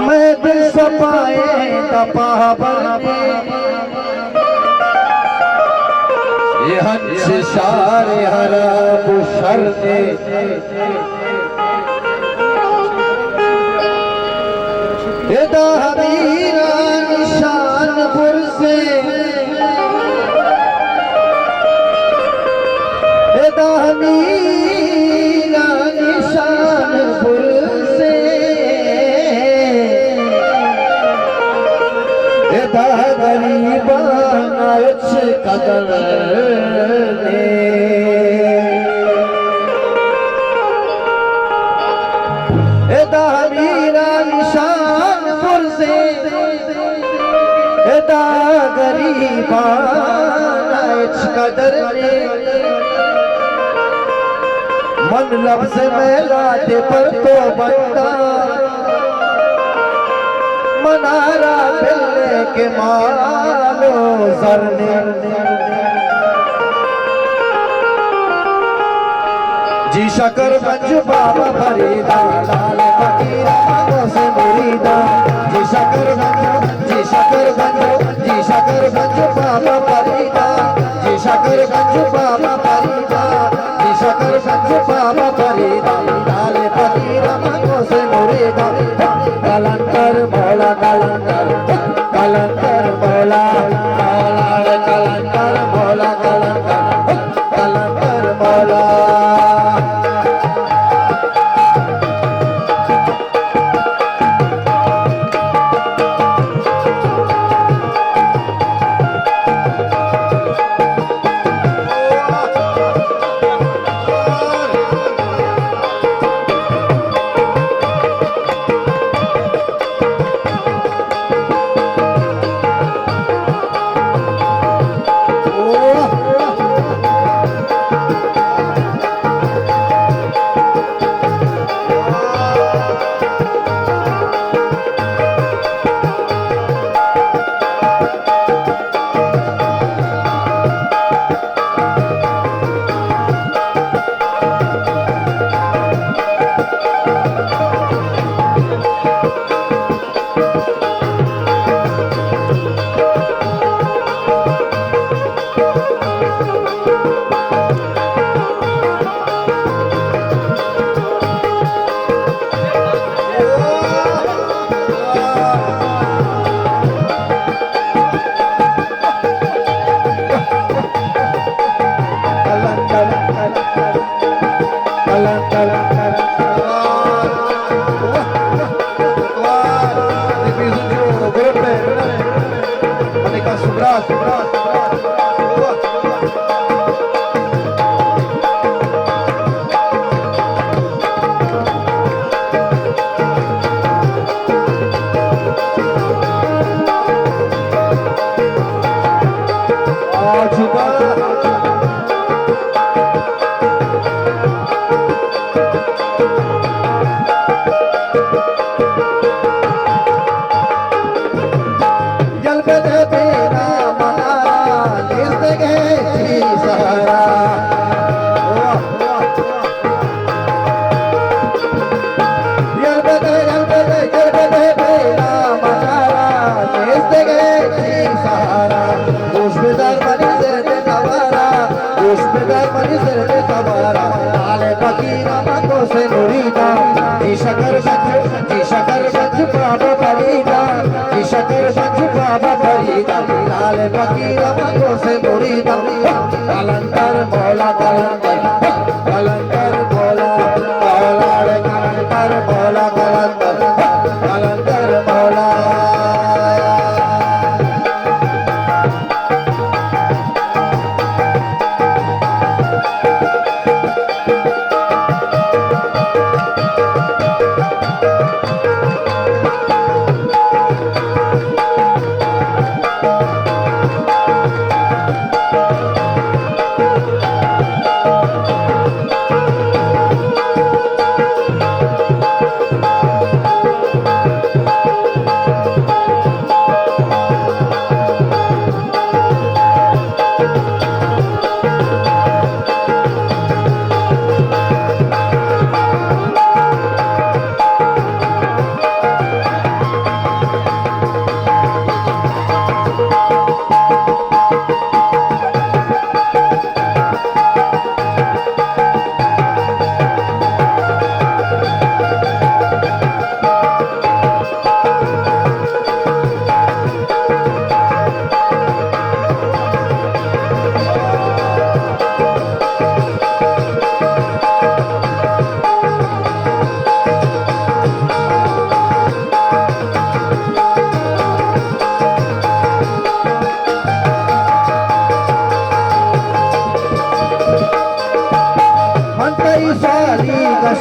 मैं दिल सपाए तपाबर ये हंस सारे हरा बुशर ने ये दाहमीरा निशानपुर से ये दाहमीरा निशानपुर से ये दागरीबा नाच कदर ने ये दाहमीरा निशानपुर से ये दागरीबा नाच कदर ने मन लफ्ज़ में लाते पर तो बंदा मनारा बिल्ले के मालो सरने जी शकर बंज बाबा फरीदा लाल फकीरा मांगो से मुरीदा जी शकर बंज बाबा फरीदा जी शकर बंज बाबा फरीदा जी शकर बंज बाबा फरीदा लाल फकीरा मांगो से मुरीदा कलंदर मौला कलंदर कलंदर मौला मौला कलंदर मौला कलंदर कलंदर मौला फकीरा मांगो से मुरीदा कलंदर मौला कलंदर कलंदर मौला मौला रे कलंदर मौला कलंदर कलंदर मौला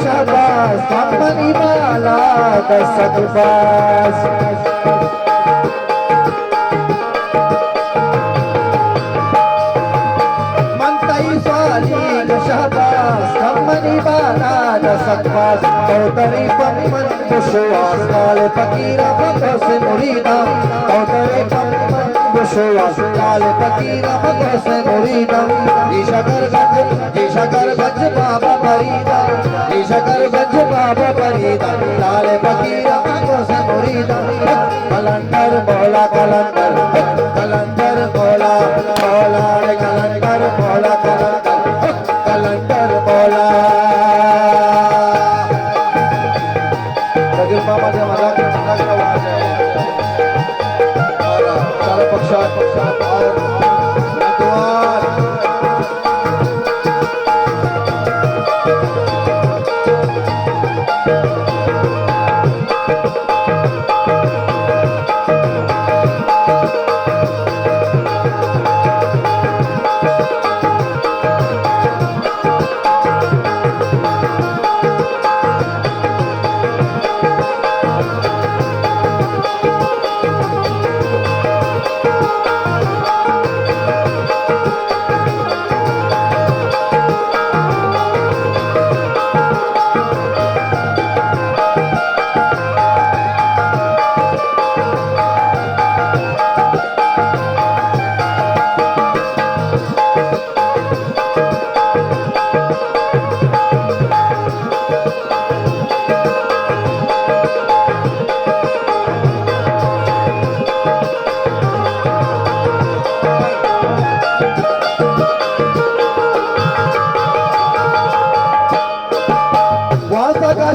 शाबाश कमनी वाला दस्तक बाज मनतई स्वाली शाबाश कमनी वाला दस्तक बाज कौतरी पमन बुशवास काल फकीरा मको से मुरीदा कौतरी पमन बुशवास काल फकीरा मको से मुरीदा ईशकरगंज बाबा फरीदा ईशकरगंज बाबा फरीदा लाल फकीरा मको से मुरीदा कलंदर मौला कलंदर कलंदर मौला मौला रे कलंदर मौला कलंदर कलंदर मौला मामा जे मला आवाज आहे चार पक्षात और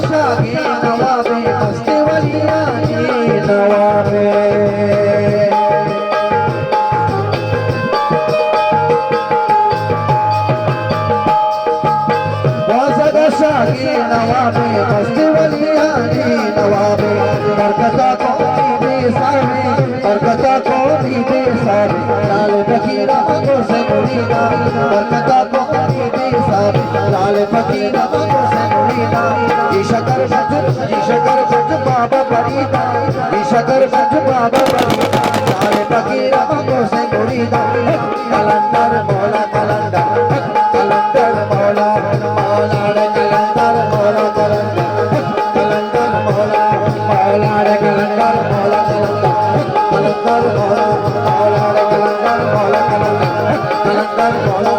शागी नवाबे हस्ते वलिया नवाबे शागी नवाबे हस्ते वलिया नवाबे बरकता को दे सारे बरकता को दे सारे लाल फकीरा मको से मुरीदा बरकता को दे सारे लाल फकीरा मको से मुरीदा ईशकरगंज बाबा फरीदा ईशकरगंज बाबा फरीदा लाल फकीरा मको से मुरीदा कलंदर मौला कलंदर कलंदर मौला मौला रे कलंदर मौला कलंदर कलंदर मौला मौला रे कलंदर मौला कलंदर कलंदर मौला मौला रे कलंदर मौला कलंदर कलंदर मौला